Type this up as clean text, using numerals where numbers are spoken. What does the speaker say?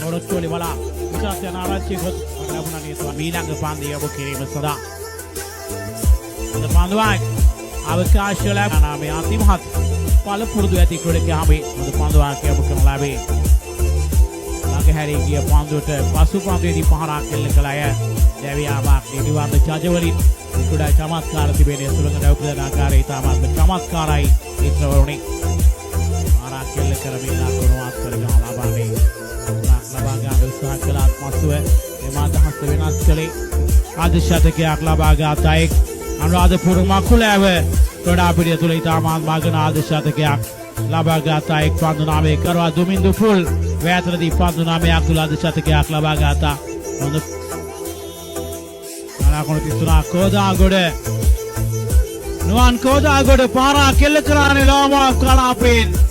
නොරොච්චෝලි බලා විශාස යන ආරච්චි ගොත් ලැබුණා නේද මීළඟ පන්දිය ඔබ කිරීම සඳහා අද පන්දුවයි අවකාශය ලැබුණා මේ අන්තිමහත් පළපුරුදු ඇති ක්‍රීඩකයාමේ අද පන්දුවක් ඔබ කරන ලැබේ ළඟහැරී ගිය පන්දුවට පසු පන්දුවේදී පහරක් එල්ල කළ අය දැවියාවක් නිදිවන්ත ජජවලින් කුඩා චමත්කාර තිබෙන සුළඟ දවපදන ආකාරය ඉතාමත් චමත්කාරයි මිත්‍රවරුනි පහරක් එල්ල කරමින් ලකුණුවත් කරගෙන ලබන්නේ ලබා ගන්න උත්සාහ කළාත් මසුව එම අදහස වෙනස් කළේ අද ශතකයක් ලබා ගාතයික් අනුරාධපුර මකුලෑව ගොඩා පිටිය තුළ ඉතාමත් මගන අද ශතකයක් ලබා ගාතයික් පන්දු නාමයේ කරවා දුමින්දු පුල් වැයතරදී පන්දු නාමයක් තුළ අද ශතකයක් ලබා ගාතා හොඳ අනාකොණ 33 කෝදාගොඩ නුවන් කෝදාගොඩ පාරා කෙල්ල කරානේ ලාමා කලාපෙන්